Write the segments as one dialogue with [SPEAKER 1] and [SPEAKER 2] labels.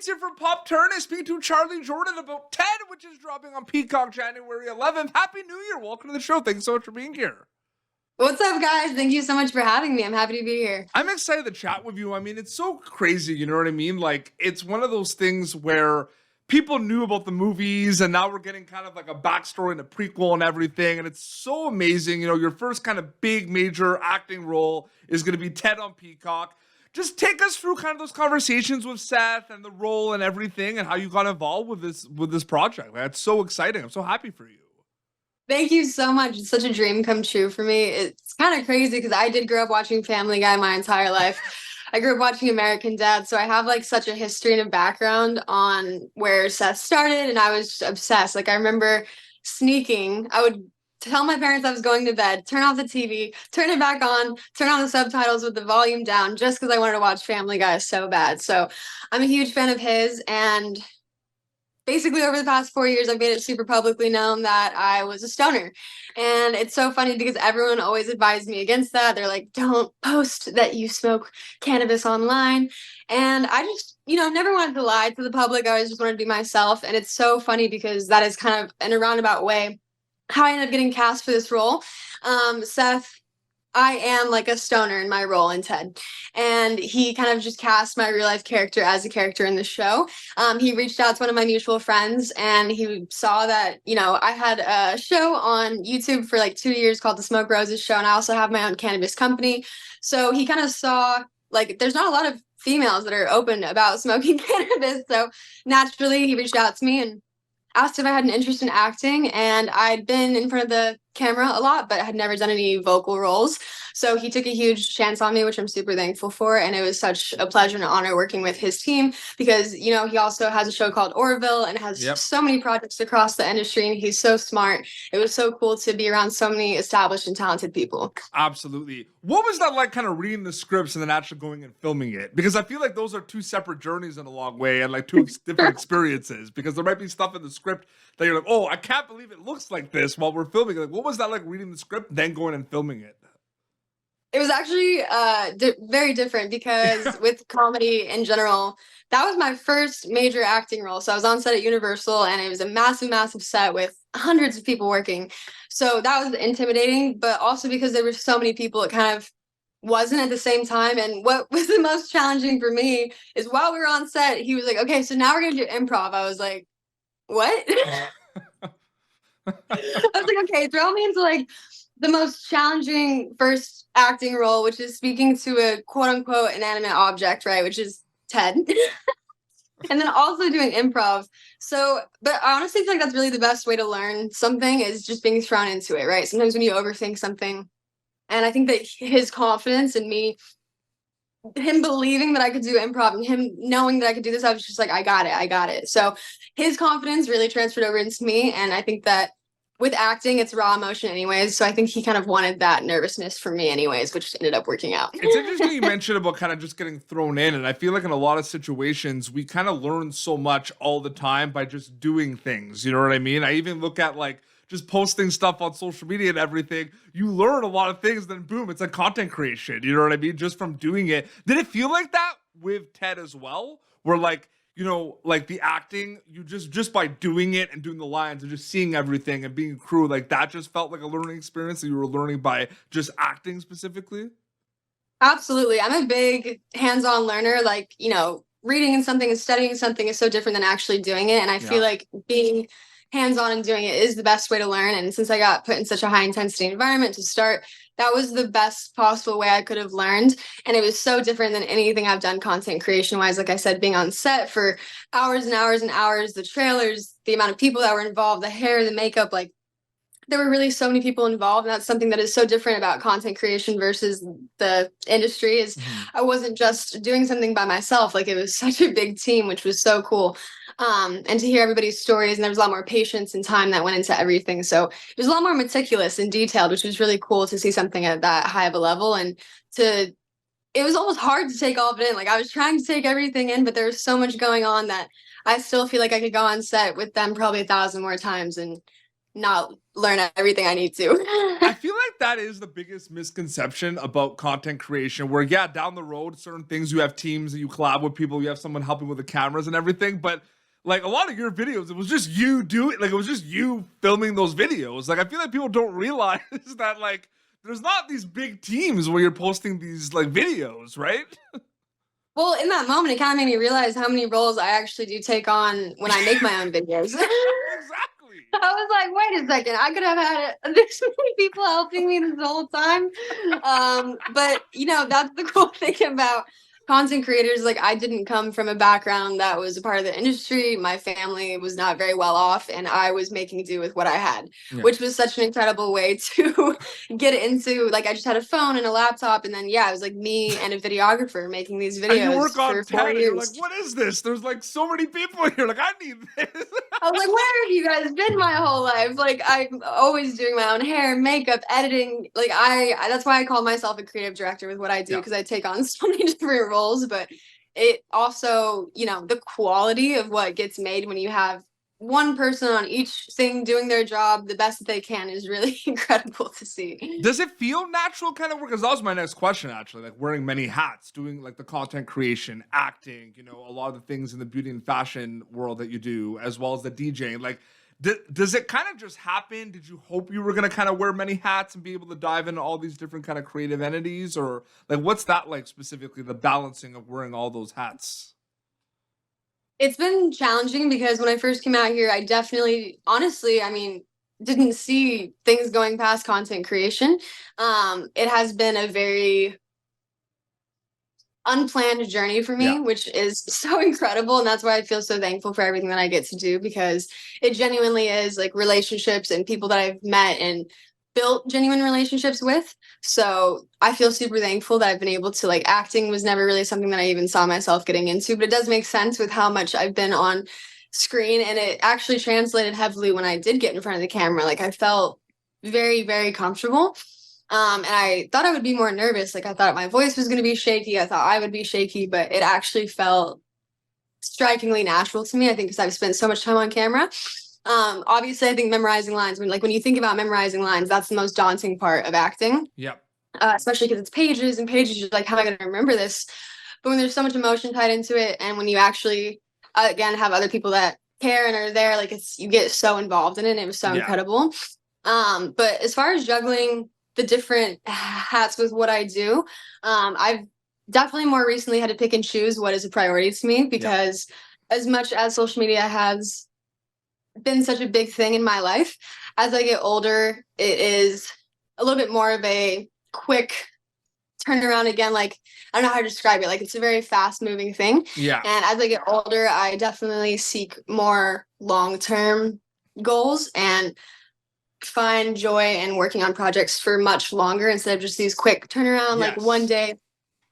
[SPEAKER 1] It's here from Pop Turn and speaking to Charly Jordan about Ted, which is dropping on Peacock January 11th. Happy New Year. Welcome to the show. Thanks so much for being here.
[SPEAKER 2] What's up, guys? Thank you so much for having me. I'm happy to be here.
[SPEAKER 1] I'm excited to chat with you. I mean, it's so crazy, you know what I mean? Like, it's one of those things where people knew about the movies and now we're getting kind of like a backstory and a prequel and everything. And it's so amazing. You know, your first kind of big major acting role is going to be Ted on Peacock. Just take us through kind of those conversations with Seth and the role and everything and how you got involved with this project. That's so exciting. I'm so happy for you.
[SPEAKER 2] Thank you so much. It's such a dream come true for me. It's kind of crazy because I did grow up watching Family Guy my entire life. I grew up watching American Dad, so I have like such a history and a background on where Seth started, and I was just obsessed. Like I remember sneaking. I would tell my parents I was going to bed, turn off the TV, turn it back on, turn on the subtitles with the volume down just because I wanted to watch Family Guy so bad. So I'm a huge fan of his, and basically over the past 4 years, I've made it super publicly known that I was a stoner. And it's so funny because everyone always advised me against that. They're like, don't post that you smoke cannabis online. And I just, never wanted to lie to the public. I always just wanted to be myself. And it's so funny because that is kind of in a roundabout way how I ended up getting cast for this role. Seth, I am like a stoner in my role in Ted, and he kind of just cast my real life character as a character in the show. He reached out to one of my mutual friends, and he saw that, I had a show on YouTube for like 2 years called The Smoke Roses Show, and I also have my own cannabis company. So he kind of saw like there's not a lot of females that are open about smoking cannabis. So naturally, he reached out to me and asked if I had an interest in acting, and I'd been in front of the camera a lot, but had never done any vocal roles. So he took a huge chance on me, which I'm super thankful for. And it was such a pleasure and honor working with his team because, he also has a show called Orville and has so many projects across the industry. And he's so smart. It was so cool to be around so many established and talented people.
[SPEAKER 1] Absolutely. What was that like kind of reading the scripts and then actually going and filming it? Because I feel like those are two separate journeys in a long way and like two different experiences, because there might be stuff in the script that you're like, oh, I can't believe it looks like this while we're filming. Like, what was that like reading the script, then going and filming it?
[SPEAKER 2] It was actually very different because with comedy in general, that was my first major acting role. So I was on set at Universal, and it was a massive, massive set with hundreds of people working. So that was intimidating, but also because there were so many people, it kind of wasn't at the same time. And what was the most challenging for me is while we were on set, he was like, okay, so now we're going to do improv. I was like, what? I was like, okay, throw me into like the most challenging first acting role, which is speaking to a quote unquote inanimate object, right? Which is Ted. And then also doing improv. So, but I honestly feel like that's really the best way to learn something is just being thrown into it, right? Sometimes when you overthink something, and I think that his confidence in me, him believing that I could do improv and him knowing that I could do this, I was just like, I got it. So his confidence really transferred over into me. And I think that with acting, it's raw emotion anyways. So I think he kind of wanted that nervousness from me anyways, which ended up working out.
[SPEAKER 1] It's interesting you mentioned about kind of just getting thrown in. And I feel like in a lot of situations, we kind of learn so much all the time by just doing things. You know what I mean? I even look at like just posting stuff on social media and everything. You learn a lot of things, then boom, it's like content creation. You know what I mean? Just from doing it. Did it feel like that with Ted as well? Where like, like the acting, you just by doing it and doing the lines and just seeing everything and being a crew, like that just felt like a learning experience that you were learning by just acting specifically?
[SPEAKER 2] Absolutely. I'm a big hands-on learner. Like, reading in something and studying something is so different than actually doing it. And I feel like being hands-on and doing it is the best way to learn. And since I got put in such a high intensity environment to start, that was the best possible way I could have learned. And it was so different than anything I've done content creation wise. Like I said, being on set for hours and hours and hours, the trailers, the amount of people that were involved, the hair, the makeup, like there were really so many people involved. And that's something that is so different about content creation versus the industry is I wasn't just doing something by myself. Like it was such a big team, which was so cool. And to hear everybody's stories, and there was a lot more patience and time that went into everything. So it was a lot more meticulous and detailed, which was really cool to see something at that high of a level. And it was almost hard to take all of it in. Like I was trying to take everything in, but there was so much going on that I still feel like I could go on set with them probably 1,000 more times and not learn everything I need
[SPEAKER 1] I
[SPEAKER 2] to.
[SPEAKER 1] feel like that is the biggest misconception about content creation where, yeah, down the road, certain things you have teams and you collab with people, you have someone helping with the cameras and everything. But like a lot of your videos, it was just you doing, like, it was just you filming those videos. Like, I feel like people don't realize that, like, there's not these big teams where you're posting these like videos, right?
[SPEAKER 2] Well, in that moment, it kind of made me realize how many roles I actually do take on when I make my own videos.
[SPEAKER 1] Exactly.
[SPEAKER 2] I was like, wait a second, I could have had this many people helping me this whole time. But you know, that's the cool thing about content creators. Like, I didn't come from a background that was a part of the industry. My family was not very well off, and I was making do with what I had,
[SPEAKER 1] Yeah.
[SPEAKER 2] which was such an incredible way to get into. Like, I just had a phone and a laptop, and then yeah, it was like me and a videographer making these
[SPEAKER 1] And you work
[SPEAKER 2] videos
[SPEAKER 1] on
[SPEAKER 2] for 4
[SPEAKER 1] 10 and you're like,
[SPEAKER 2] years.
[SPEAKER 1] what is this? There's like so many people here. Like, I need this.
[SPEAKER 2] I was like, where have you guys been my whole life? Like, I'm always doing my own hair, makeup, editing. Like, that's why I call myself a creative director with what I do,
[SPEAKER 1] Yeah.
[SPEAKER 2] because I take on so many different roles. But it also, you know, the quality of what gets made when you have one person on each thing doing their job the best that they can is really incredible to see.
[SPEAKER 1] Does it feel natural kind of work? Because that was my next question, actually. Like wearing many hats, doing like the content creation, acting, you know, a lot of the things in the beauty and fashion world that you do, as well as the DJing. Like, does it kind of just happen? Did you hope you were going to kind of wear many hats and be able to dive into all these different kind of creative entities? Or like, what's that like specifically, the balancing of wearing all those hats?
[SPEAKER 2] It's been challenging because when I first came out here, I definitely, honestly, I mean, didn't see things going past content creation. It has been a very unplanned journey for
[SPEAKER 1] Yeah.
[SPEAKER 2] me, which is so incredible. And that's why I feel so thankful for everything that I get to do, because it genuinely is like relationships and people that I've met and built genuine relationships with. So I feel super thankful that I've been able to, like, acting was never really something that I even saw myself getting into, but it does make sense with how much I've been on screen, and it actually translated heavily when I did get in front of the camera. Like, I felt very, very comfortable. And I thought I would be more nervous. Like, I thought my voice was going to be shaky. I thought I would be shaky, but it actually felt strikingly natural to me. I think because I've spent so much time on camera. Obviously, I think memorizing lines, when you think about memorizing lines, that's the most daunting part of acting.
[SPEAKER 1] Yep.
[SPEAKER 2] Especially because it's pages and pages. You're like, how am I going to remember this? But when there's so much emotion tied into it, and when you actually, again, have other people that care and are there, like, you get so involved in it. And it was so incredible. But as far as juggling the different hats with what I do, I've definitely more recently had to pick and choose what is a priority to me, because as much as social media has been such a big thing in my life, as I get older, it is a little bit more of a quick turnaround again. Like, I don't know how to describe it. Like, it's a very fast moving thing.
[SPEAKER 1] Yeah.
[SPEAKER 2] And as I get older, I definitely seek more long-term goals and find joy in working on projects for much longer instead of just these quick turnaround, like one day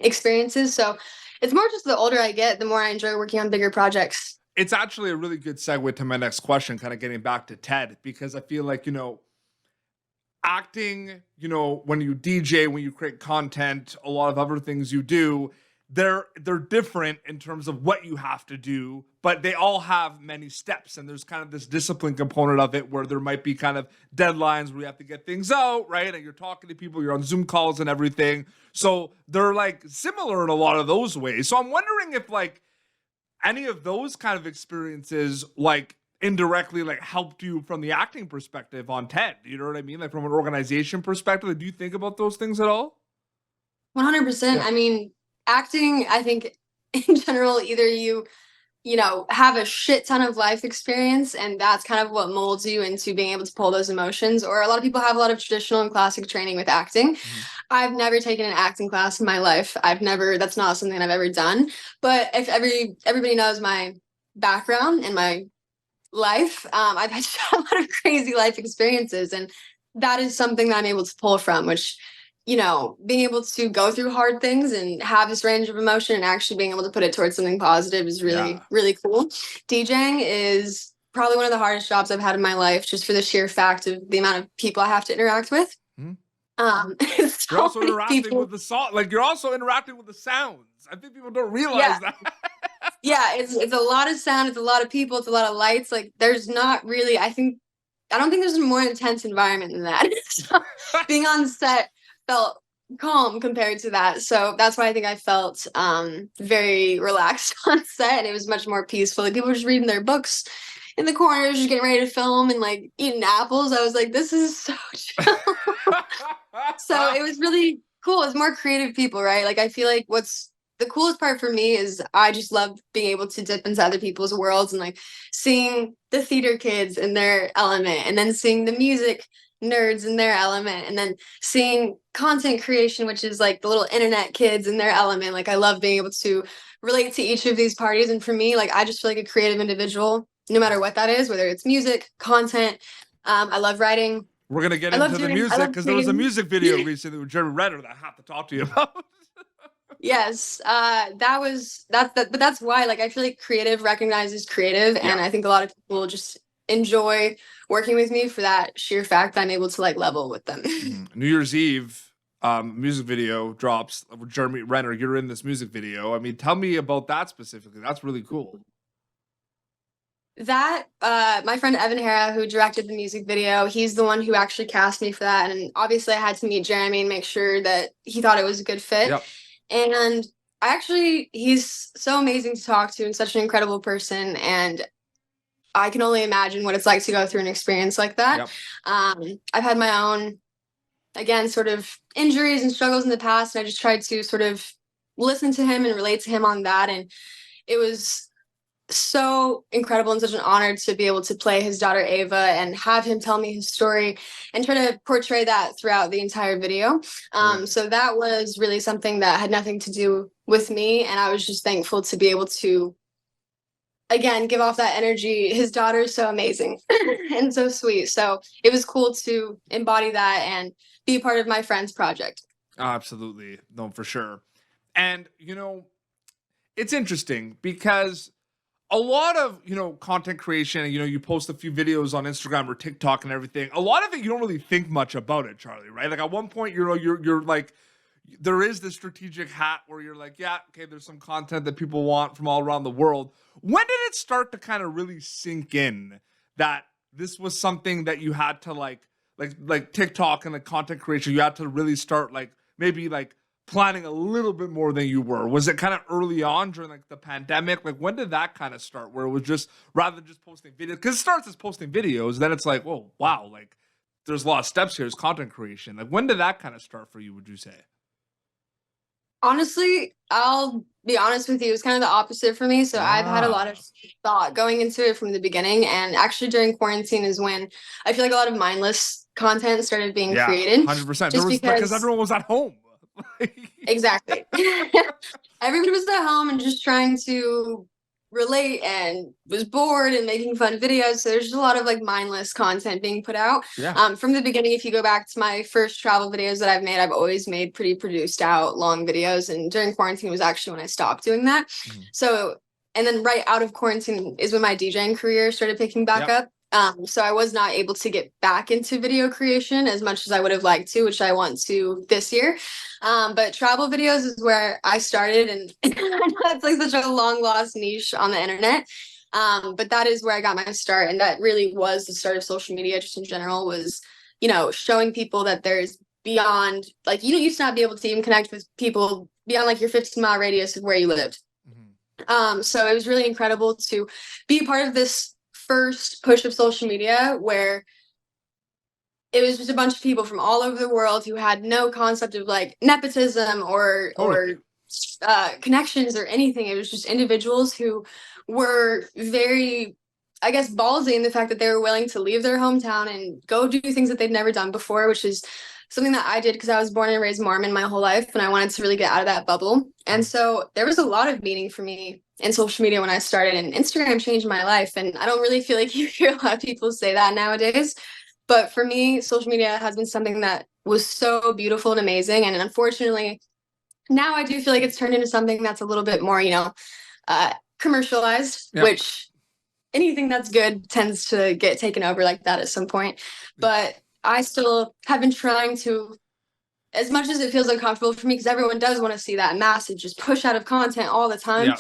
[SPEAKER 2] experiences. So it's more just the older I get, the more I enjoy working on bigger projects.
[SPEAKER 1] It's actually a really good segue to my next question, kind of getting back to Ted, because I feel like, you know, acting, you know, when you DJ, when you create content, a lot of other things you do, they're different in terms of what you have to do, but they all have many steps, and there's kind of this discipline component of it where there might be kind of deadlines where you have to get things out, right? And you're talking to people, you're on Zoom calls and everything. So they're like similar in a lot of those ways. So I'm wondering if like any of those kind of experiences like indirectly like helped you from the acting perspective on TED. You know what I mean? Like from an organization perspective, like, do you think about those things at all?
[SPEAKER 2] 100%. I mean, acting, I think in general, either you know, have a shit ton of life experience, and that's kind of what molds you into being able to pull those emotions, or a lot of people have a lot of traditional and classic training with acting. I've never taken an acting class in my life. That's not something I've ever done. But if everybody knows my background and my life, I've had a lot of crazy life experiences, and that is something that I'm able to pull from, which, you know, being able to go through hard things and have this range of emotion and actually being able to put it towards something positive is really, really cool. DJing is probably one of the hardest jobs I've had in my life, just for the sheer fact of the amount of people I have to interact with.
[SPEAKER 1] You're also interacting with the song, like you're also interacting with the sounds. I think people don't realize that.
[SPEAKER 2] Yeah, it's a lot of sound, it's a lot of people, it's a lot of lights. Like, there's not really, I think I don't think there's a more intense environment than that. So being on set felt calm compared to that. So that's why I think I felt very relaxed on set, and it was much more peaceful. Like people were just reading their books in the corners, just getting ready to film and like eating apples. I was like, this is so chill. So it was really cool. It's more creative people, right? Like I feel like what's the coolest part for me is I just love being able to dip into other people's worlds and like seeing the theater kids in their element, and then seeing the music nerds in their element, and then seeing content creation, which is like the little internet kids in their element. Like I love being able to relate to each of these parties. And for me, like I just feel like a creative individual, no matter what that is, whether it's music, content. I love writing.
[SPEAKER 1] We're gonna get
[SPEAKER 2] I love
[SPEAKER 1] into the
[SPEAKER 2] doing, I
[SPEAKER 1] music
[SPEAKER 2] love
[SPEAKER 1] because there was a
[SPEAKER 2] creating.
[SPEAKER 1] music video recently with Renner that I have to talk to you about.
[SPEAKER 2] Yes, but that's why, like, I feel like creative recognizes creative,
[SPEAKER 1] Yeah.
[SPEAKER 2] and I think a lot of people just enjoy working with me for that sheer fact that I'm able to like level with them.
[SPEAKER 1] New Year's Eve, music video drops with Jeremy Renner. You're in this music video. I mean, tell me about that specifically. That's really cool.
[SPEAKER 2] That my friend Evan Hara, who directed the music video, he's the one who actually cast me for that, and obviously I had to meet Jeremy and make sure that he thought it was a good fit.
[SPEAKER 1] Yep.
[SPEAKER 2] And he's so amazing to talk to and such an incredible person. And I can only imagine what it's like to go through an experience like that.
[SPEAKER 1] Yep.
[SPEAKER 2] I've had my own, again, sort of injuries and struggles in the past. And I just tried to sort of listen to him and relate to him on that. And it was so incredible and such an honor to be able to play his daughter Ava and have him tell me his story and try to portray that throughout the entire video. So that was really something that had nothing to do with me, and I was just thankful to be able to again give off that energy. His daughter is so amazing and so sweet, so it was cool to embody that and be part of my friend's project.
[SPEAKER 1] Absolutely. No, for sure. And it's interesting because a lot of content creation, you post a few videos on Instagram or TikTok and everything. A lot of it you don't really think much about it, Charlie, right? Like at one point you're like, there is this strategic hat where you're like, yeah, okay, there's some content that people want from all around the world. When did it start to kind of really sink in that this was something that you had to like TikTok and the content creation, you had to really start like maybe like planning a little bit more than you were? Was it kind of early on during like the pandemic? Like when did that kind of start, where it was just rather than just posting videos? Because it starts as posting videos, then it's like, whoa, wow, like there's a lot of steps here. It's content creation. Like when did that kind of start for you, would you say?
[SPEAKER 2] Honestly, I'll be honest with you, it's kind of the opposite for me. So I've had a lot of thought going into it from the beginning, and actually during quarantine is when I feel like a lot of mindless content started being created.
[SPEAKER 1] 100%.
[SPEAKER 2] Just
[SPEAKER 1] Because everyone was at home.
[SPEAKER 2] Exactly. Everybody was at home and just trying to relate and was bored and making fun videos. So there's just a lot of like mindless content being put out.
[SPEAKER 1] Yeah.
[SPEAKER 2] From the beginning, if you go back to my first travel videos that I've made, I've always made pretty produced out long videos. And during quarantine was actually when I stopped doing that. So, and then right out of quarantine is when my DJing career started picking back up. So I was not able to get back into video creation as much as I would have liked to, which I want to this year. But travel videos is where I started, and I know it's like such a long lost niche on the internet. But that is where I got my start. And that really was the start of social media just in general, was, showing people that there's beyond, like, used to not be able to even connect with people beyond like your 15-mile radius of where you lived. So it was really incredible to be a part of this first push of social media, where it was just a bunch of people from all over the world who had no concept of like nepotism or connections or anything. It was just individuals who were very, I guess, ballsy in the fact that they were willing to leave their hometown and go do things that they'd never done before, which is something that I did because I was born and raised Mormon my whole life, and I wanted to really get out of that bubble. And so there was a lot of meaning for me in social media when I started, and Instagram changed my life. And I don't really feel like you hear a lot of people say that nowadays. But for me, social media has been something that was so beautiful and amazing. And unfortunately, now I do feel like it's turned into something that's a little bit more, commercialized, which anything that's good tends to get taken over like that at some point. But I still have been trying to, as much as it feels uncomfortable for me, because everyone does want to see that massive just push out of content all the time.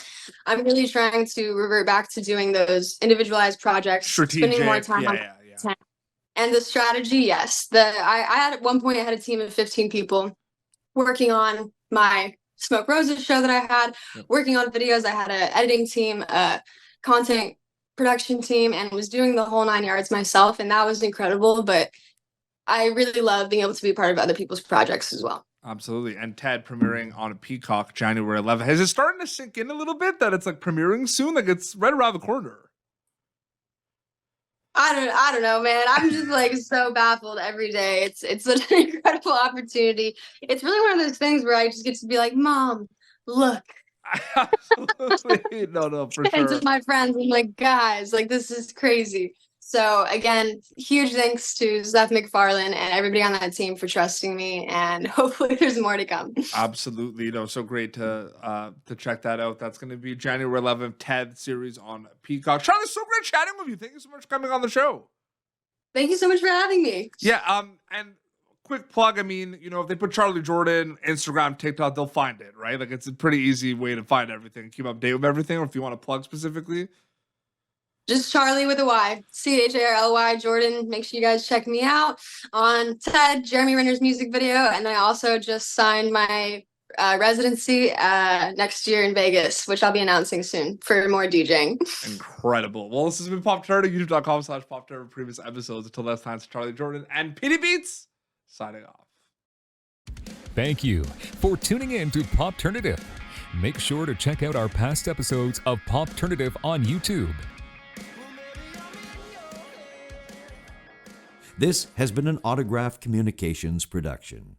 [SPEAKER 2] I'm really trying to revert back to doing those individualized projects, spending more time on content. And the strategy, yes. I had at one point I had a team of 15 people working on my Smoke Roses show that I had, working on videos. I had an editing team, a content production team, and was doing the whole 9 yards myself. And that was incredible. But I really love being able to be part of other people's projects as well.
[SPEAKER 1] Absolutely. And Ted premiering on a Peacock January 11th. Is it starting to sink in a little bit that it's like premiering soon? Like it's right around the corner.
[SPEAKER 2] I don't know, man. I'm just like so baffled every day. It's such an incredible opportunity. It's really one of those things where I just get to be like, Mom, look.
[SPEAKER 1] Absolutely. No, for
[SPEAKER 2] And
[SPEAKER 1] sure.
[SPEAKER 2] to my friends, I'm like, guys, like this is crazy. So again, huge thanks to Seth MacFarlane and everybody on that team for trusting me, and hopefully there's more to come.
[SPEAKER 1] Absolutely. So great to check that out. That's going to be January 11th, TED series on Peacock. Charly, so great chatting with you. Thank you so much for coming on the show.
[SPEAKER 2] Thank you so much for having me.
[SPEAKER 1] Yeah. And quick plug. I mean, if they put Charly Jordan, Instagram, TikTok, they'll find it, right? Like it's a pretty easy way to find everything, keep up to date with everything. Or if you want to plug specifically.
[SPEAKER 2] Just Charly with a Y, CHARLY Jordan. Make sure you guys check me out on TED, Jeremy Renner's music video. And I also just signed my residency next year in Vegas, which I'll be announcing soon for more DJing.
[SPEAKER 1] Incredible. Well, this has been Pop Tart, youtube.com/Pop Tart, previous episodes. Until next time, it's Charly Jordan and Petey Beats signing off.
[SPEAKER 3] Thank you for tuning in to Popternative. Make sure to check out our past episodes of Popternative on YouTube.
[SPEAKER 4] This has been an Autograph Communications production.